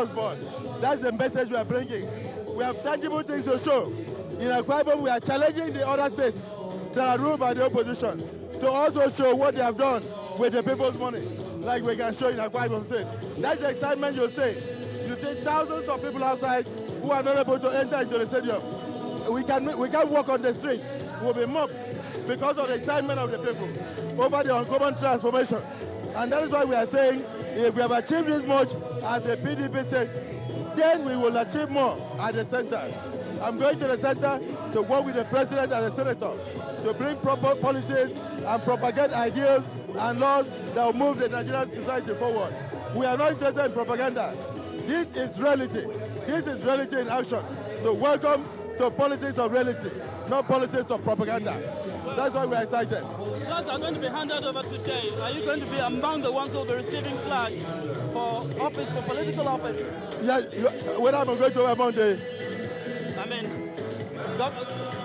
board. That's the message we are bringing. We have tangible things to show. In Akwa Ibom, we are challenging the other states that are ruled by the opposition to also show what they have done with the people's money, like we can show in Akwa Ibom State. That's the excitement you see. You see thousands of people outside who are not able to enter into the stadium. We can't walk on the street. We'll be mobbed because of the excitement of the people over the uncommon transformation. And that is why we are saying, if we have achieved this much as a PDP state, then we will achieve more at the center. I'm going to the center to work with the president and the senator to bring proper policies and propagate ideas and laws that will move the Nigerian society forward. We are not interested in propaganda. This is reality. This is reality in action. So welcome to politics of reality, not politics of propaganda. That's why we're excited. Flags are going to be handed over today. Are you going to be among the ones who will be receiving flags for office, for political office? Yeah, whether I'm going to be among the...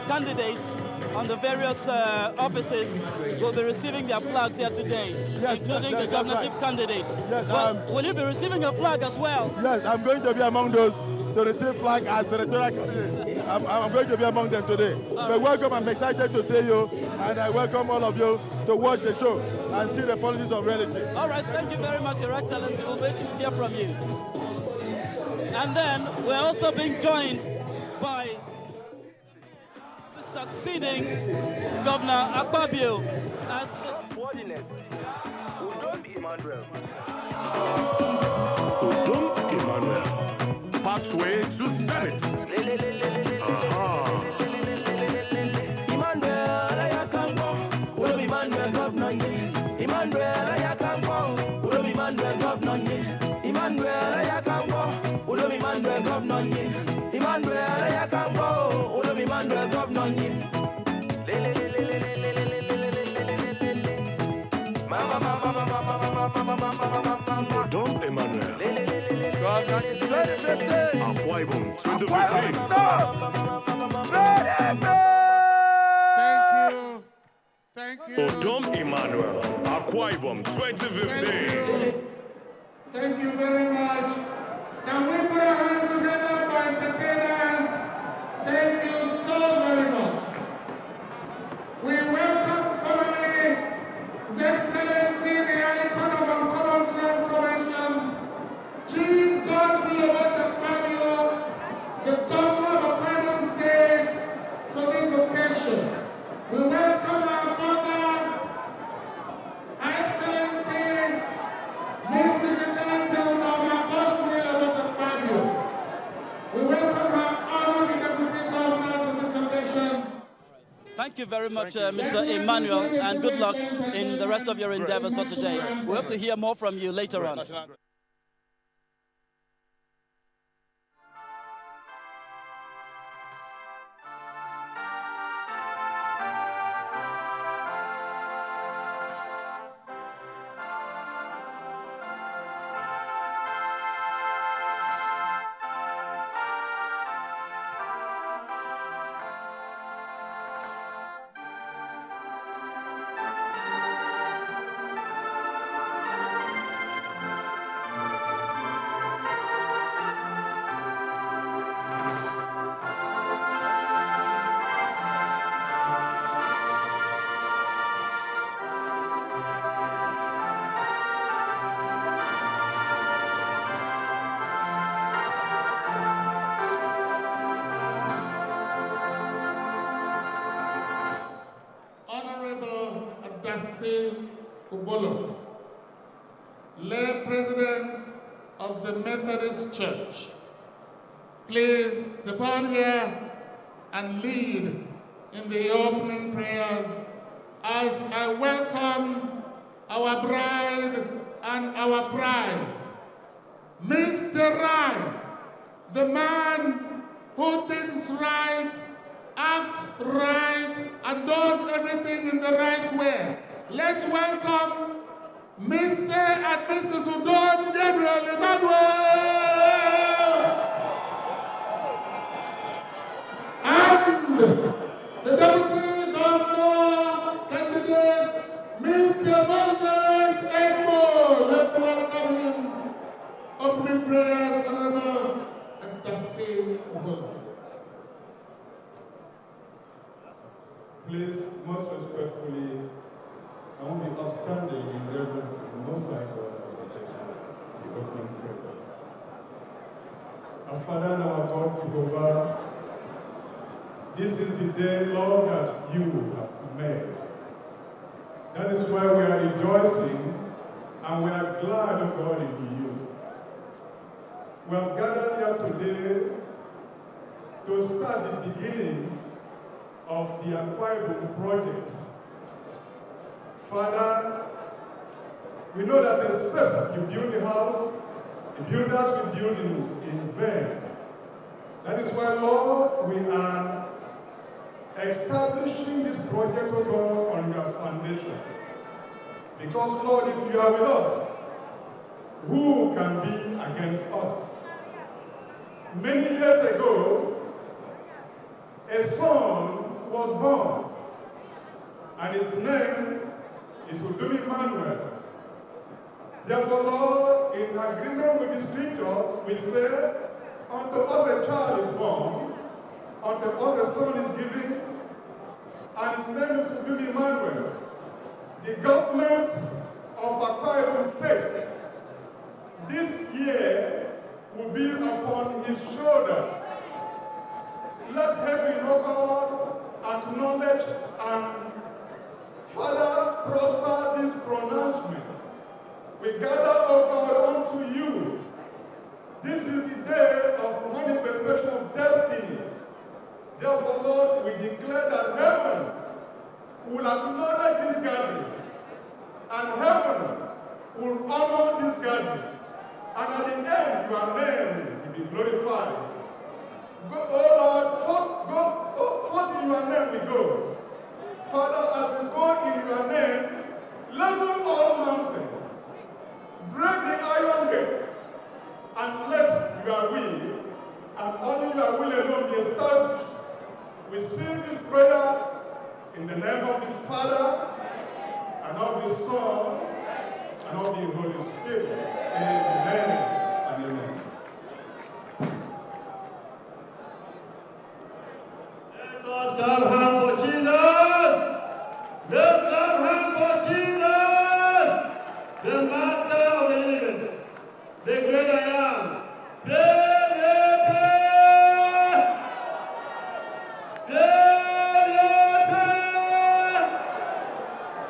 candidates on the various offices will be receiving their flags here today, yes, including the governorship candidate. Yes, will you be receiving a flag as well? Yes, I'm going to be among those to receive flag as senatorial candidate. I'm going to be among them today. But welcome, I'm excited to see you, and I welcome all of you to watch the show and see the policies of reality. All right, thank you very much, Your Excellency. We'll wait to hear from you. And then we're also being joined by the succeeding Governor Akpabio as trustworthiness. Udom Emmanuel. Udom Emmanuel. Pathway to Senate. Emmanuel, I can't go. Udom Emmanuel, Governor. Emmanuel, I can't go. Udom Emmanuel, Governor. Emmanuel, I can't go. Udom Emmanuel, Governor. Emmanuel, I can't go. Udom Emmanuel, Governor. Udom Emmanuel. Akwa Ibom 2015. Thank you. Udom Emmanuel. Akwa Ibom 2015. Thank you very much. Can we put our hands together for entertainers? Thank you so very much. We welcome formally His Excellency, the icon of uncommon transformation, Chief Godfrey Akpabio, the Governor of Akwa Ibom State, to this occasion. We welcome our mother, Her Excellency, Mrs. Norma Godfrey Akpabio. We welcome our honored Deputy Governor to this occasion. Thank you very much, Mr. Emmanuel, and good luck in the rest of your endeavors for today. We hope to hear more from you later on. Ubolo, lay President of the Methodist Church, please step on here and lead in the opening prayers as I welcome our bride and our pride, Mr. Right, the man who thinks right, acts right, and does everything in the right way. Let's welcome Mr. and Mrs. Udom Gabriel Emmanuel and the Deputy Governor candidate, Mr. Moses Emo. Let's welcome him. opening prayers, Honorable Abdassim Ogun. Please, most respectfully, I want to be upstanding in reverence to the Most High God as we take the opening prayer. Our Father and our God, Jehovah, this is the day, Lord, that you have made. That is why we are rejoicing and we are glad, O God, in you. We have gathered here today to start the beginning of the Akwa Ibom project. Father, we know that the steps you build the house, the builders will build in vain. That is why, Lord, we are establishing this project, O God, on your foundation. Because, Lord, if you are with us, who can be against us? Many years ago, a son was born, and his name is Udumi Emmanuel. Therefore, Lord, in agreement with the scriptures, we say, unto us a child is born, unto us a son is given, and his name is Udumi Emmanuel. The government of Akwa Ibom State this year will be upon his shoulders. Let heaven, O God, acknowledge and Father, prosper this pronouncement. We gather, O God, unto you. This is the day of manifestation of destinies. Therefore, Lord, we declare that heaven will acknowledge this gathering, and heaven will honor this gathering. And at the end, your name will be glorified. Go, oh Lord, forth in your name we go. Father, as we go in your name, level all mountains, break the iron gates, and let your will, and only your will alone be established. We seal these prayers in the name of the Father, and of the Son, and of the Holy Spirit. Amen and amen. Let us clap hands for Jesus. Let's clap hands for Jesus, the Master of the universe, the great I am.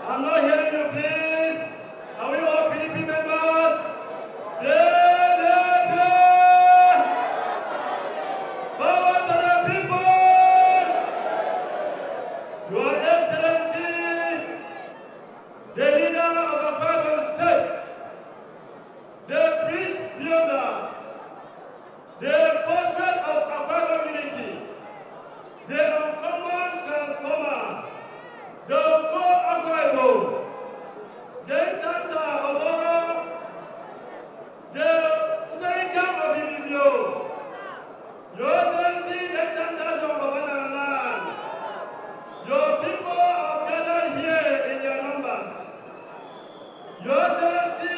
I'm not hearing you, please. Are we all PDP members? Power to the people! Your Excellency, the leader of Akwa Ibom State, the bridge builder, the portrait of Akwa Ibom community, the uncommon transformer, the co-Akwa Ibom, the intendant of Oro, the Utarikam of Ibibio, Your Excellency, the intendant of Babanaland, your people are gathered here in their numbers. Your Excellency,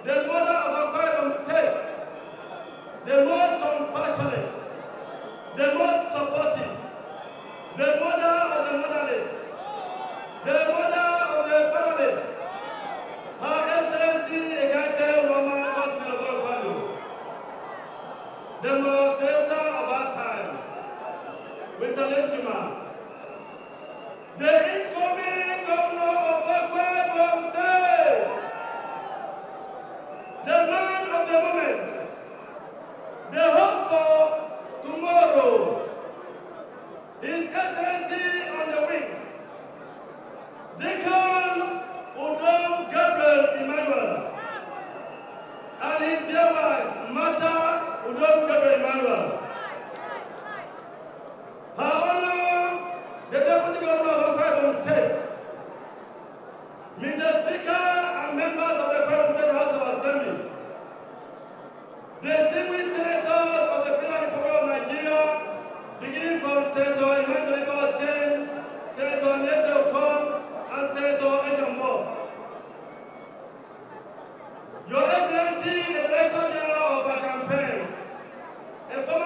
the mother of Akwa Ibom State, the most compassionate, the most supportive, the mother of the motherless, the mother of the fatherless, Her Excellency Egate Mama Gospel, the Mother Teresa of our time. We salute you, ma'am. The incoming governor of Akwa Ibom State, the man of the moment, the hope for tomorrow, His Excellency on the wings, Deacon Udom Gabriel Emmanuel, and his dear wife, Martha Udom Gabriel Emmanuel. Her Honor, the Deputy Governor of Akwa Ibom State, Mr. Speaker and members of the Akwa Ibom State House of Assembly, the distinguished senators of the Federal Republic of Nigeria, beginning from Senator Emmanuel Ibasen, Senator Nete Okon, and Senator Ejambo. Your Excellency, the Director General a former